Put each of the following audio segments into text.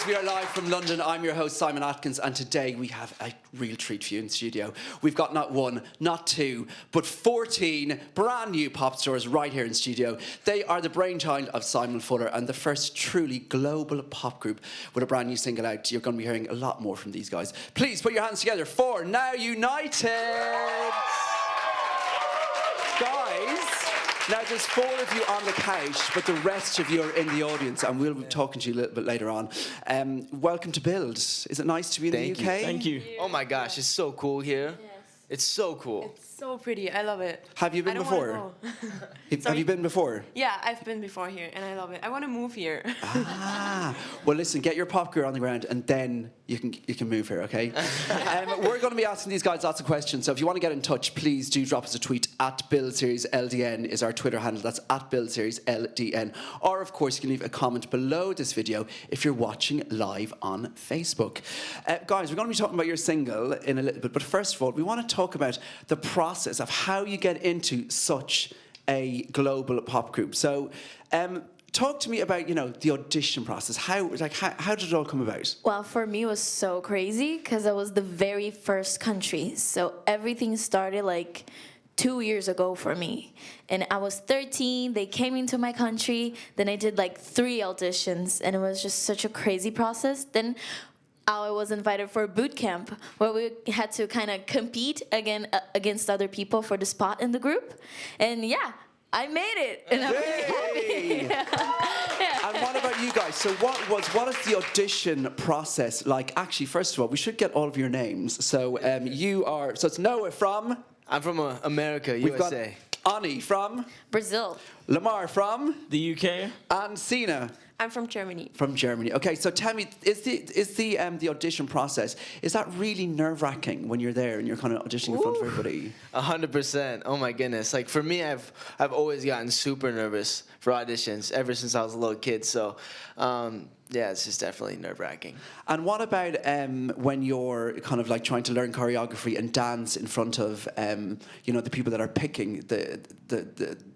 we are live from London. I'm your host, Simon Atkins, and today we have a real treat for you in the studio. We've got not one, not two, but 14 brand new pop stars right here in studio. They are the brainchild of Simon Fuller and the first truly global pop group with a brand new single out. You're going to be hearing a lot more from these guys. Please put your hands together for Now United! Guys, now there's 4 of you on the couch, but the rest of you are in the audience, and we'll be talking to you a little bit later on. Welcome to Build. Is it nice to be in the UK? Thank you. Oh my gosh, it's so cool here. Yes. It's so cool. It's so pretty. I love it. Have you been before? Have you been before? Yeah, I've been before here, and I love it. I want to move here. Well, listen, get your pop gear on the ground, and then you can move here, okay? We're going to be asking these guys lots of questions, so if you want to get in touch, please do drop us a tweet. @BuildSeriesLDN is our Twitter handle. That's @BuildSeriesLDN. Or, of course, you can leave a comment below this video if you're watching live on Facebook. Guys, we're going to be talking about your single in a little bit, but first of all, we want to talk about the process of how you get into such a global pop group. So, talk to me about, the audition process. How did it all come about? Well, for me, it was so crazy because I was the very first country. So everything started like 2 years ago for me. And I was 13, they came into my country, then I did like 3 auditions, and it was just such a crazy process. Then I was invited for a boot camp where we had to kind of compete against other people for the spot in the group. And yeah, I made it, and I'm really happy. Yeah. And what about you guys? So what is the audition process like? Actually, first of all, we should get all of your names. So so it's Noah from? I'm from America, We've USA. got Ani from? Brazil. Lamar from? The UK. And Sina? I'm from Germany. From Germany. Okay, so tell me, is the audition process, is that really nerve-wracking when you're there and you're kind of auditioning in front of everybody? 100%. Oh my goodness. Like for me, I've always gotten super nervous for auditions ever since I was a little kid. So yeah, it's just definitely nerve-wracking. And what about when you're kind of like trying to learn choreography and dance in front of the people that are picking the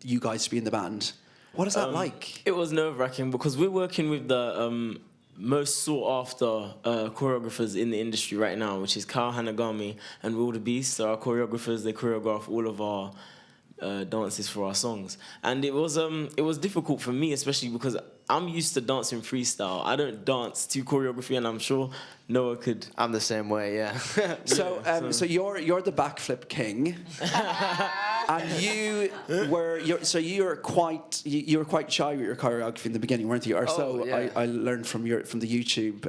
you guys to be in the band? What is that like? It was nerve-wracking because we're working with the most sought-after choreographers in the industry right now, which is Kyle Hanagami and Will the Beast. So our choreographers, they choreograph all of our dances for our songs. And it was difficult for me, especially because I'm used to dancing freestyle. I don't dance to choreography, and I'm sure Noah could. I'm the same way, yeah. So you're the backflip king, and you were quite shy with your choreography in the beginning, weren't you? Or yeah. I learned from the YouTube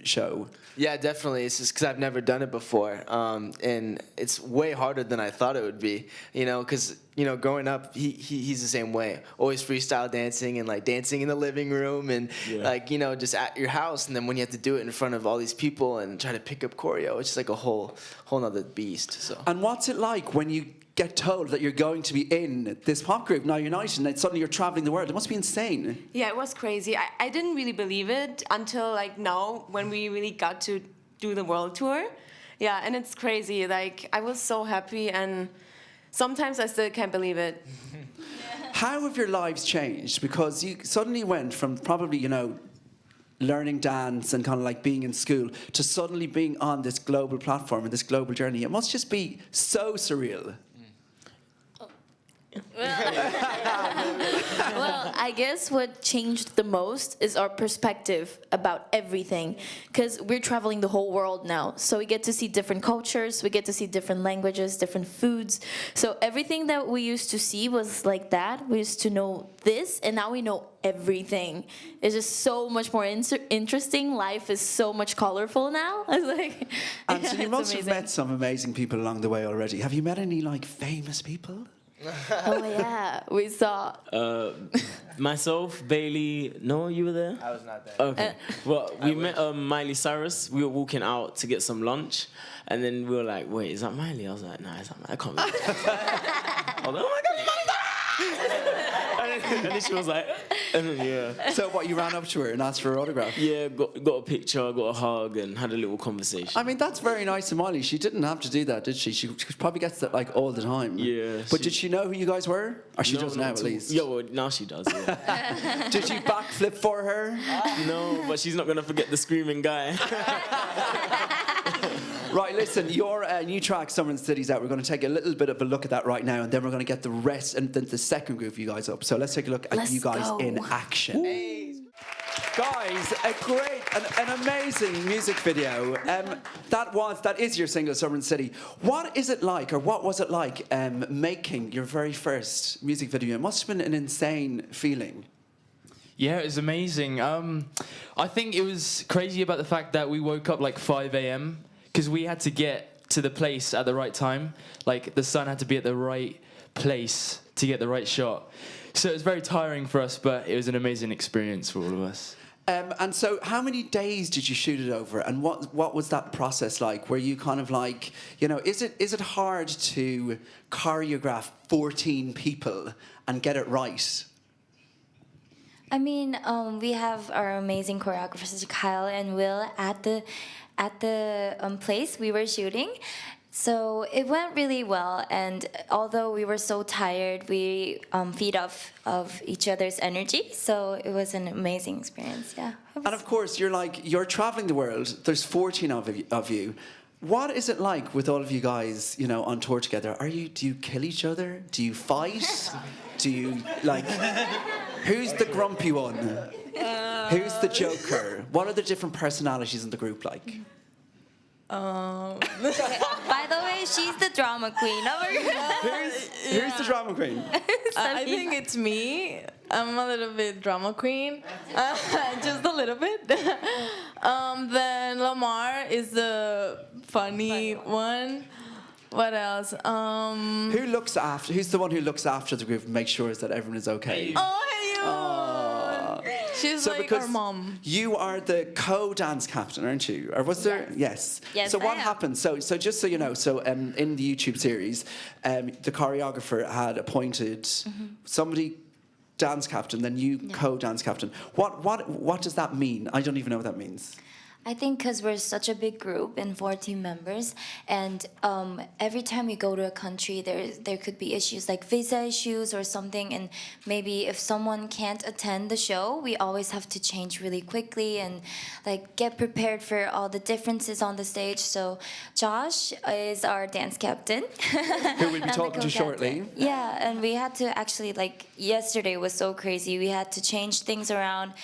show. Yeah, definitely. It's just because I've never done it before, and it's way harder than I thought it would be. Because growing up, he's the same way. Always freestyle dancing and like dancing in the living room and just at your house. And then when you have to do it in front of all these people and try to pick up choreo, it's just like a whole nother beast. So. And what's it like when you get told that you're going to be in this pop group, Now United, and then suddenly you're traveling the world? It must be insane. Yeah, it was crazy. I didn't really believe it until like now when we really got to do the world tour. Yeah, and it's crazy. Like I was so happy, and sometimes I still can't believe it. How have your lives changed? Because you suddenly went from probably, learning dance and kind of like being in school to suddenly being on this global platform and this global journey. It must just be so surreal. Well, I guess what changed the most is our perspective about everything, because we're traveling the whole world now, so we get to see different cultures, we get to see different languages, different foods. So everything that we used to see was like that. We used to know this, and now we know everything. It's just so much more interesting. Life is so much colorful now. And so you must have met some amazing people along the way already. Have you met any famous people? Oh yeah, we saw myself, Bailey. Noah, you were there? I was not there. Okay. Well, we met Miley Cyrus. We were walking out to get some lunch, and then we were like, "Wait, is that Miley?" I was like, "No, it's not Miley. I can't be." I was like, "Oh my God, it's Miley Cyrus!" and then she was like, and then, yeah. So what, you ran up to her and asked for her autograph? Yeah, got a picture, got a hug, and had a little conversation. I mean, that's very nice of Molly. She didn't have to do that, did she? She probably gets that like all the time. Yeah. But did she know who you guys were? Or she does now, at least? Yeah, well, now she does, yeah. Did you backflip for her? No, but she's not going to forget the screaming guy. Right, listen, your new track, Summer in the City's out. We're going to take a little bit of a look at that right now, and then we're going to get the rest and the second group of you guys up. So let's take a look at you guys in action. Guys, an amazing music video. That is your single, Summer in the City. What is it like, or what was it like making your very first music video? It must have been an insane feeling. Yeah, it was amazing. I think it was crazy about the fact that we woke up like 5 a.m. because we had to get to the place at the right time. Like, the sun had to be at the right place to get the right shot. So it was very tiring for us, but it was an amazing experience for all of us. And so how many days did you shoot it over, and what was that process like? Were you kind of like, is it hard to choreograph 14 people and get it right? I mean, we have our amazing choreographers, Kyle and Will, at the place we were shooting. So it went really well, and although we were so tired, we feed off of each other's energy. So it was an amazing experience. Yeah. And of course, you're traveling the world. There's 14 of you. What is it like with all of you guys, on tour together? Do you kill each other? Do you fight? Do you who's the grumpy one? Who's the joker? What are the different personalities in the group like? By the way, she's the drama queen. Who's the drama queen? I think it's me. I'm a little bit drama queen, just a little bit. Then Lamar is the funny one. What else? Who's the one who looks after the group and makes sure that everyone is okay? Oh, hey, you. She's So like because our mom. you are the co-dance captain, aren't you? Or was there? Yes. Yes, So I what am. happened? So just so you know, in the YouTube series, the choreographer had appointed somebody dance captain, then you co-dance captain. What does that mean? I don't even know what that means. I think because we're such a big group and 14 members, and every time we go to a country, there could be issues like visa issues or something, and maybe if someone can't attend the show, we always have to change really quickly and get prepared for all the differences on the stage. So Josh is our dance captain. Who we'll be I'm the talking to co-captain. shortly. Yeah, and we had to actually, yesterday was so crazy. We had to change things around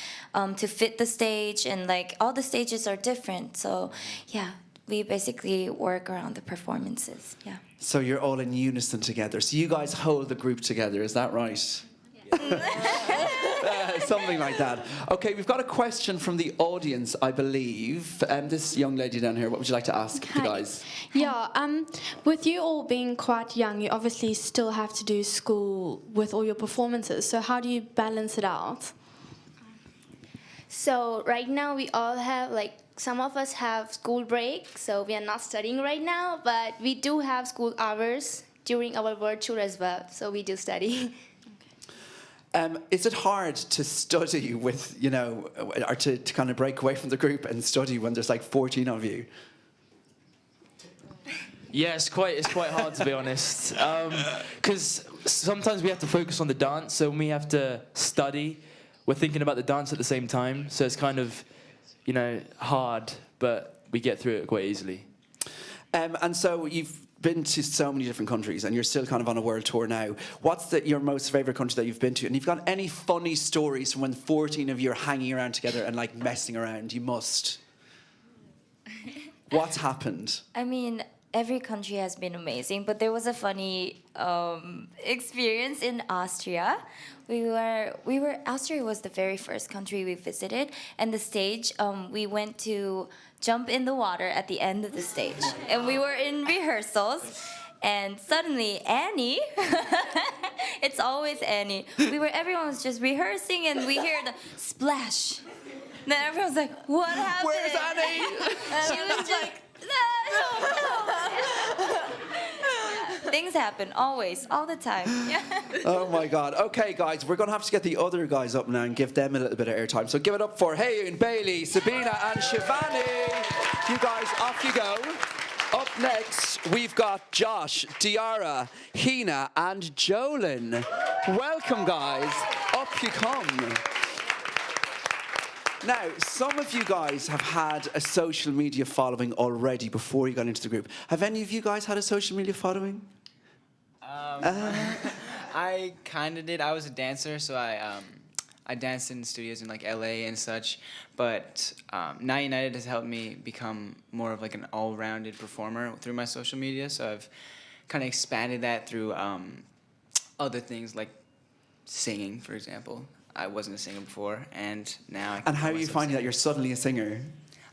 to fit the stage, and all the stages are different. So, yeah, we basically work around the performances. Yeah. So you're all in unison together. So you guys hold the group together, is that right? Something like that. Okay, we've got a question from the audience, I believe. This young lady down here, what would you like to ask the guys? Yeah, with you all being quite young, you obviously still have to do school with all your performances. So how do you balance it out? So right now we all have some of us have school break, so we are not studying right now, but we do have school hours during our world tour as well, so we do study. Is it hard to study with, or to kind of break away from the group and study when there's 14 of you? Yeah, it's quite hard, to be honest. Because sometimes we have to focus on the dance, so when we have to study, we're thinking about the dance at the same time. So it's kind of, hard, but we get through it quite easily. And so you've been to so many different countries, and you're still kind of on a world tour now. What's your most favourite country that you've been to? And you've got any funny stories from when 14 of you are hanging around together and messing around? You must. What's happened? I mean, every country has been amazing, but there was a funny experience in Austria. Austria was the very first country we visited, and the stage, we went to jump in the water at the end of the stage. And we were in rehearsals, and suddenly Annie, it's always Annie, everyone was just rehearsing, and we hear the splash. Then everyone's like, what happened? Where's Annie? She was just, no. Things happen, always, all the time. Yeah. Oh my God. Okay, guys, we're going to have to get the other guys up now and give them a little bit of airtime. So give it up for Hayun, Bailey, Sabina, and Shivani. You guys, off you go. Up next, we've got Josh, Diara, Hina, and Jolyn. Welcome, guys. Up you come. Now, some of you guys have had a social media following already before you got into the group. Have any of you guys had a social media following? I kind of did. I was a dancer, so I danced in studios in like LA and such. But Now United has helped me become more of like an all-rounded performer through my social media. So I've kind of expanded that through other things like singing, for example. I wasn't a singer before, and now I can. And how are you finding that you're suddenly a singer?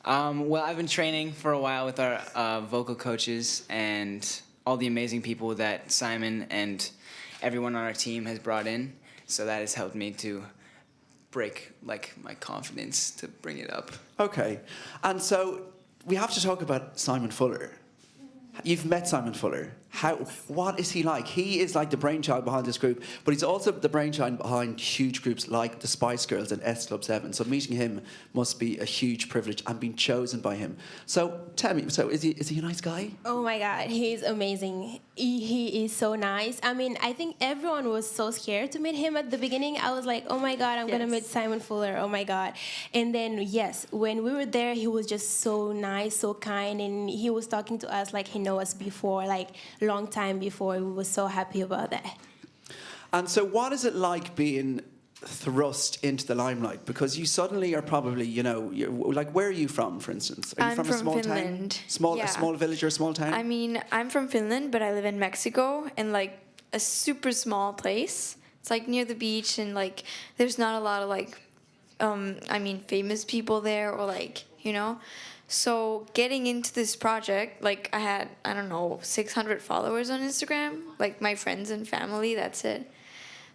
Well, I've been training for a while with our vocal coaches and all the amazing people that Simon and everyone on our team has brought in. So that has helped me to break like my confidence to bring it up. Okay. And so we have to talk about Simon Fuller. You've met Simon Fuller. What is he like? He is like the brainchild behind this group, but he's also the brainchild behind huge groups like the Spice Girls and S Club 7. So meeting him must be a huge privilege and being chosen by him. So tell me, so is he a nice guy? Oh my God, he's amazing. He is so nice. I mean, I think everyone was so scared to meet him at the beginning. I was like, oh my God, I'm gonna meet Simon Fuller. Oh my God. And then yes, when we were there, he was just so nice, so kind, and he was talking to us like he knew us before, like long time before. We were so happy about that. And so what is it like being thrust into the limelight? Because you suddenly are probably, like, where are you from, for instance? Are you I'm from a small Finland. town? Yeah. A small village or a small town? I mean, I'm from Finland, but I live in Mexico in like a super small place. It's like near the beach, and like there's not a lot of like, famous people there, or like, So getting into this project, like I had, 600 followers on Instagram, like my friends and family, that's it.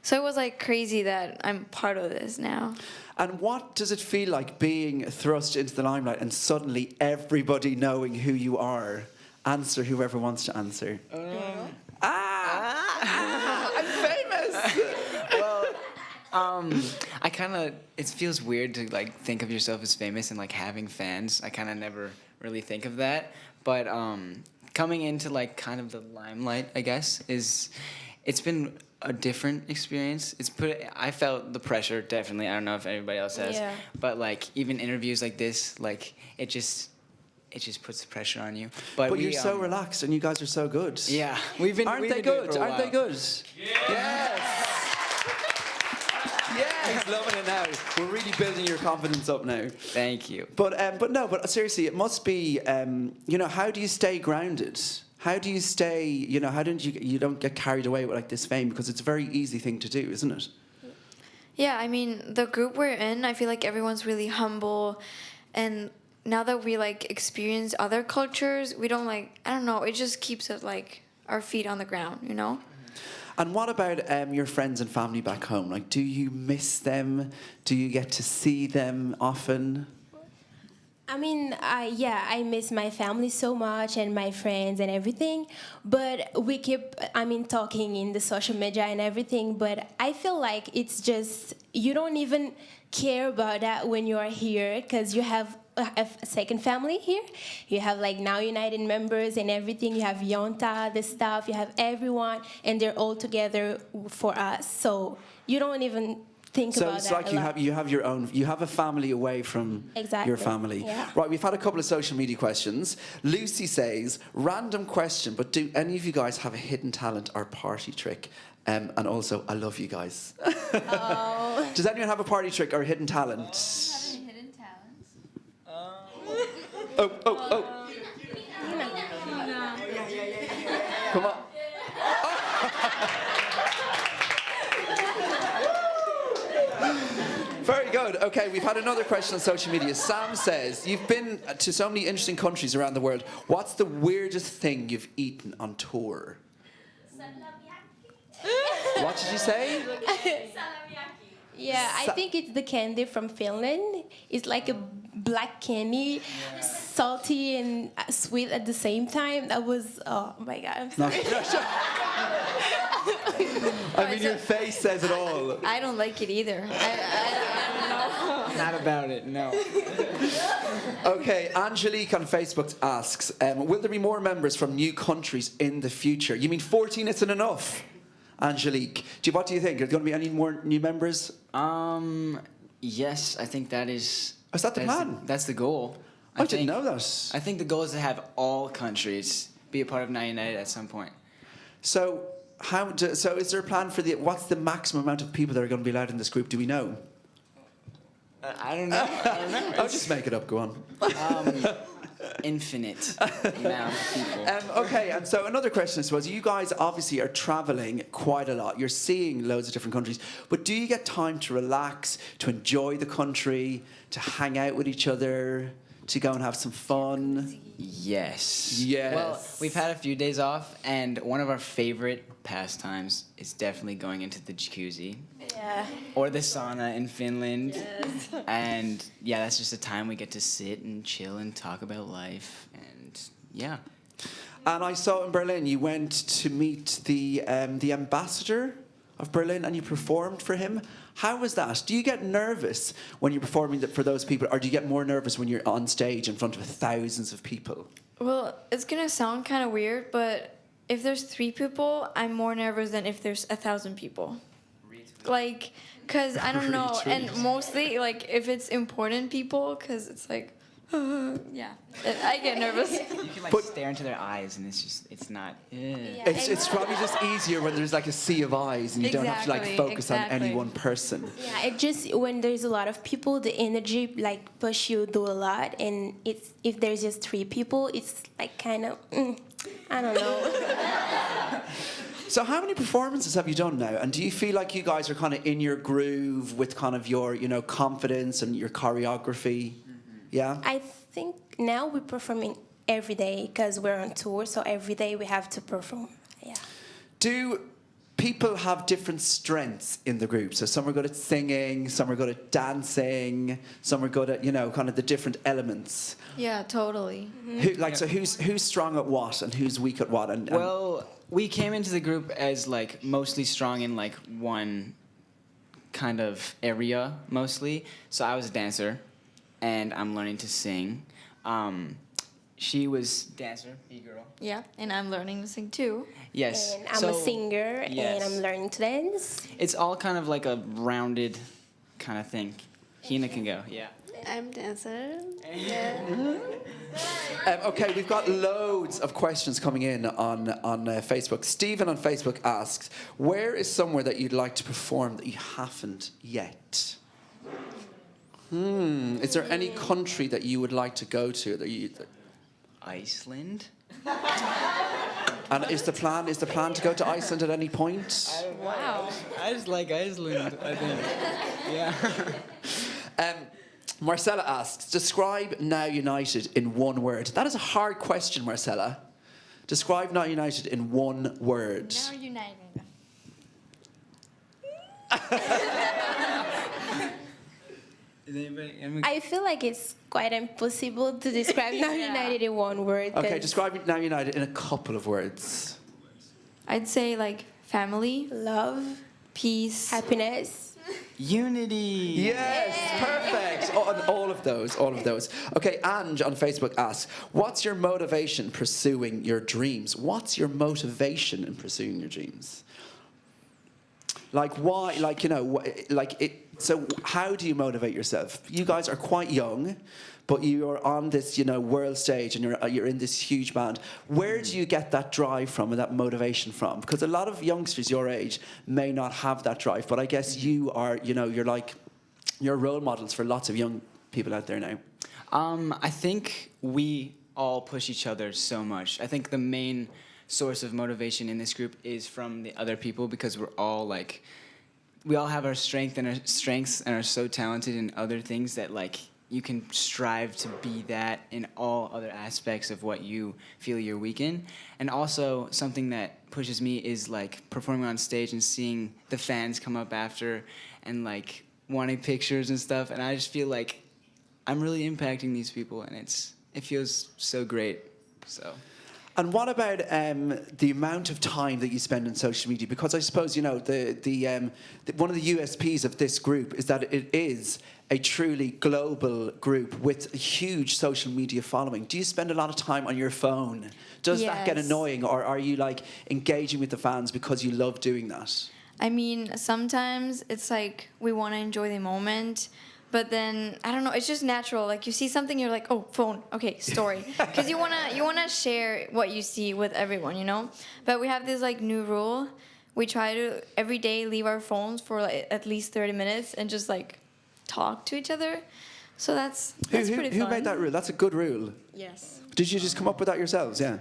So it was like crazy that I'm part of this now. And what does it feel like being thrust into the limelight and suddenly everybody knowing who you are? Answer whoever wants to answer. I'm famous! It feels weird to like think of yourself as famous and like having fans. I kind of never really think of that. But coming into like kind of the limelight, I guess, it's been a different experience. I felt the pressure, definitely. I don't know if anybody else has. Yeah. But like even interviews like this, like it just puts the pressure on you. But you're so relaxed and you guys are so good. Yeah. We've been Aren't they doing it good? for a Aren't they while. good? Yes! Yes, loving it now. We're really building your confidence up now. Thank you. But seriously, it must be, how do you stay grounded? How do you stay, how don't you don't get carried away with like this fame? Because it's a very easy thing to do, isn't it? Yeah, I mean, the group we're in, I feel like everyone's really humble, and now that we like experience other cultures, we don't it just keeps it like our feet on the ground, And what about your friends and family back home? Like, do you miss them? Do you get to see them often? I mean, I miss my family so much and my friends and everything. But we keep, talking in the social media and everything. But I feel like it's just, you don't even care about that when you are here because you have a second family here. You have like Now United members and everything. You have Yonta, the staff. You have everyone, and they're all together for us. So you don't even think about that. So it's like you have a family away from your family. Yeah. Right, we've had a couple of social media questions. Lucy says, random question, but do any of you guys have a hidden talent or party trick? And also, I love you guys. Oh. Does anyone have a party trick or a hidden talent? Hidden talents. Oh. Come on. Very good. Okay, we've had another question on social media. Sam says, you've been to so many interesting countries around the world. What's the weirdest thing you've eaten on tour? What did you say? Yeah, I think it's the candy from Finland. It's like a black candy, salty and sweet at the same time. That was, oh my God, I'm sorry. I mean, your face says it all. I don't like it either. I don't know. Not about it, no. Okay, Angelique on Facebook asks, will there be more members from new countries in the future? You mean 14 isn't enough? Angelique, what do you think? Are there going to be any more new members? Yes, I think that is. Is that the plan? That's the goal. I didn't know that. I think the goal is to have all countries be a part of Now United at some point. So, so is there a plan for what's the maximum amount of people that are going to be allowed in this group? Do we know? I don't know. I'll just make it up. Go on. Infinite amount of people. Okay, and so another question, I suppose. You guys obviously are traveling quite a lot. You're seeing loads of different countries. But do you get time to relax, to enjoy the country, to hang out with each other, to go and have some fun? Yes. Yes. Well, we've had a few days off, and one of our favorite pastimes is definitely going into the jacuzzi. Yeah. Or the sauna in Finland. Yes. And yeah, that's just a time we get to sit and chill and talk about life. And yeah. And I saw in Berlin you went to meet the ambassador of Berlin and you performed for him. How was that? Do you get nervous when you're performing for those people, or do you get more nervous when you're on stage in front of thousands of people? Well, it's gonna sound kind of weird, but if there's 3 people, I'm more nervous than if there's 1,000 people. Like, cause I don't know, and mostly like if it's important people, cause it's like, yeah, I get nervous. You can stare into their eyes, and it's not. It's probably just easier when there's like a sea of eyes and you don't have to focus on any one person. Yeah, it just when there's a lot of people, the energy push you do a lot, and if there's just 3 people, it's like kind of I don't know. So how many performances have you done now? And do you feel like you guys are kind of in your groove with kind of your, confidence and your choreography? Yeah? I think now we're performing every day because we're on tour, so every day we have to perform. Yeah. Do people have different strengths in the group? So some are good at singing, some are good at dancing, some are good at, kind of the different elements. Yeah, totally. Mm-hmm. So who's strong at what and who's weak at what? And well, we came into the group as mostly strong in one kind of area mostly. So I was a dancer, and I'm learning to sing. She was dancer, e-girl. Yeah, and I'm learning to sing too. Yes. And I'm a singer, and I'm learning to dance. It's all kind of like a rounded kind of thing. Hina can go, yeah. I'm dancer. Okay, we've got loads of questions coming in on Facebook. Stephen on Facebook asks, where is somewhere that you'd like to perform that you haven't yet? Is there any country that you would like to go to? Iceland? And is the plan to go to Iceland at any point? Wow. I just like Iceland, I think. Yeah. Marcella asks, describe Now United in one word. That is a hard question, Marcella. Describe Now United in one word. Now United. I feel like it's quite impossible to describe Now United in one word. Okay, describe Now United in a couple of words. I'd say family, love, peace, happiness. Unity. Yes, perfect. All of those. Okay, Ange on Facebook asks, what's your motivation pursuing your dreams? What's your motivation in pursuing your dreams? Why? So how do you motivate yourself? You guys are quite young, but you're on this, world stage, and you're in this huge band. Where do you get that drive from and that motivation from? Because a lot of youngsters your age may not have that drive, but I guess you are, you're role models for lots of young people out there now. I think we all push each other so much. I think the main source of motivation in this group is from the other people, because we're all we all have our strengths and are so talented in other things that you can strive to be that in all other aspects of what you feel you're weak in. And also something that pushes me is performing on stage and seeing the fans come up after and wanting pictures and stuff. And I just feel I'm really impacting these people, and it feels so great. So. And what about the amount of time that you spend on social media? Because I suppose, you know, one of the USPs of this group is that it is a truly global group with a huge social media following. Do you spend a lot of time on your phone? Does that get Yes. annoying, or are you like engaging with the fans because you love doing that? I mean, sometimes it's like we want to enjoy the moment, but then I don't know. It's just natural. Like you see something, you're like, oh, phone, okay, story, because you wanna share what you see with everyone, you know. But we have this like new rule. We try to every day leave our phones for like, at least 30 minutes and just like talk to each other. So that's pretty fun. Who made that rule? That's a good rule. Yes. Did you just come up with that yourselves? Yeah.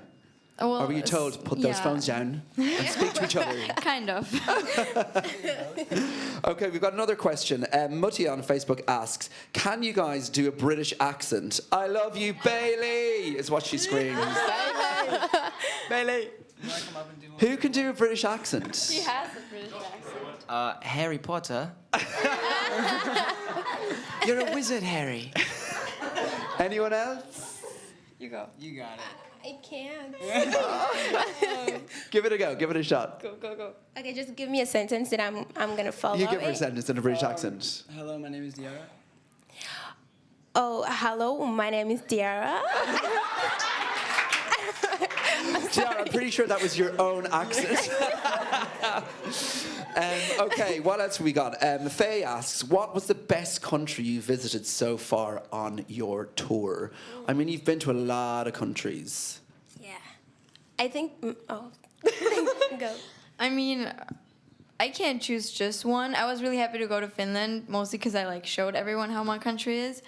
Oh, well, Or were you told put those phones down and speak to each other? Kind of. Okay, we've got another question. Mutty on Facebook asks, can you guys do a British accent? I love you, Bailey, is what she screams. Bailey. Who can do a British accent? She has a British accent. Harry Potter. You're a wizard, Harry. Anyone else? You go. You got it. I can't. Give it a go. Give it a shot. Go, go, go. Okay, just give me a sentence that I'm gonna follow. You give her a it. sentence in a British accent. Hello, my name is Diara. Oh, hello, my name is Diara. Tiara, I'm pretty sure that was your own accent. Okay, what else have we got? Faye asks, what was the best country you visited so far on your tour? I mean, you've been to a lot of countries. Yeah. I think. Oh. Go. I mean, I can't choose just one. I was really happy to go to Finland, mostly because I like showed everyone how my country is.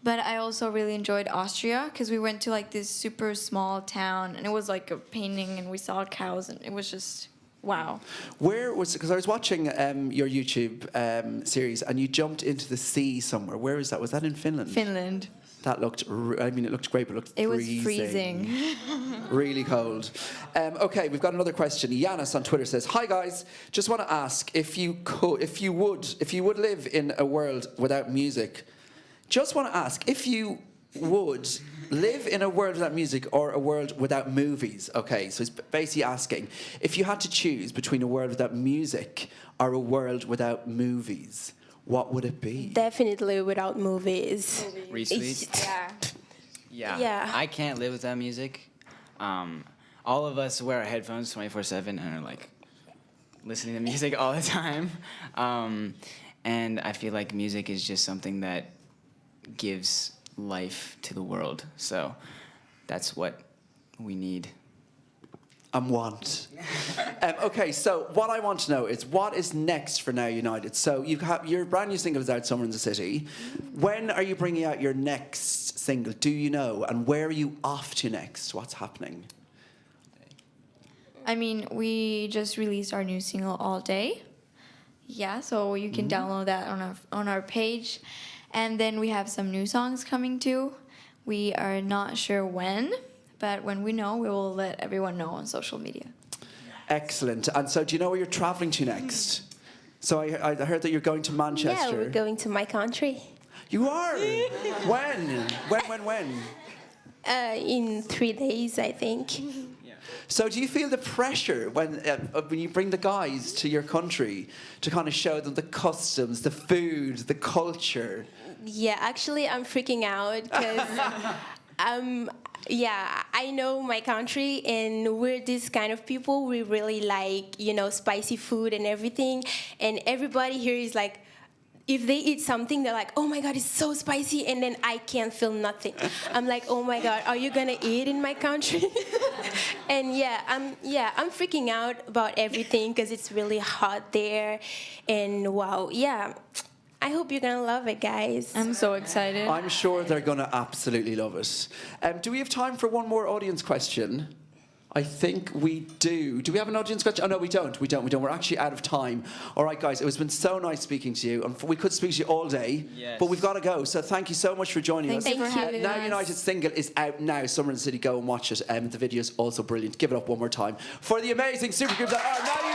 But I also really enjoyed Austria because we went to like this super small town and it was like a painting and we saw cows and it was just wow. Where was, because I was watching your YouTube series and you jumped into the sea somewhere. Where is that? Was that in Finland? Finland. That looked, I mean, it looked great, but It was freezing. freezing. Really cold. Okay, we've got another question. Yanis on Twitter says, "Hi guys, just want to ask if you would live in a world without music. Just want to ask if you would live in a world without music or a world without movies." Okay, so it's basically asking if you had to choose between a world without music or a world without movies, what would it be? Definitely without movies. Retweet. Yeah. Yeah. Yeah. I can't live without music. All of us wear our headphones 24/7 and are like listening to music all the time. And I feel like music is just something that gives life to the world. So that's what we need. And want. Okay, so what I want to know is what is next for Now United? So you have your brand new single is out, Summer in the City. When are you bringing out your next single? Do you know? And where are you off to next? What's happening? I mean, we just released our new single All Day. Yeah, so you can download that on our page. And then we have some new songs coming too. We are not sure when, but when we know, we will let everyone know on social media. Excellent. And so do you know where you're travelling to next? So I heard that you're going to Manchester. Yeah, we're going to my country. You are? When? In 3 days, I think. So do you feel the pressure when you bring the guys to your country to kind of show them the customs, the food, the culture? Yeah, actually, I'm freaking out because I know my country and we're this kind of people. We really like, spicy food and everything. And everybody here is like, if they eat something, they're like, oh my God, it's so spicy. And then I can't feel nothing. I'm like, oh my God, are you gonna eat in my country? And I'm freaking out about everything because it's really hot there. And wow, yeah. I hope you're gonna love it, guys. I'm so excited. I'm sure they're gonna absolutely love it. Do we have time for one more audience question? I think we do. Do we have an audience question? Oh, no, we don't. We're actually out of time. All right, guys, it's been so nice speaking to you. We could speak to you all day, but we've got to go. So thank you so much for joining us. Thank you for having Now us. United's single is out now. Summer in the City, go and watch it. The video is also brilliant. Give it up one more time for the amazing supergroup that are Now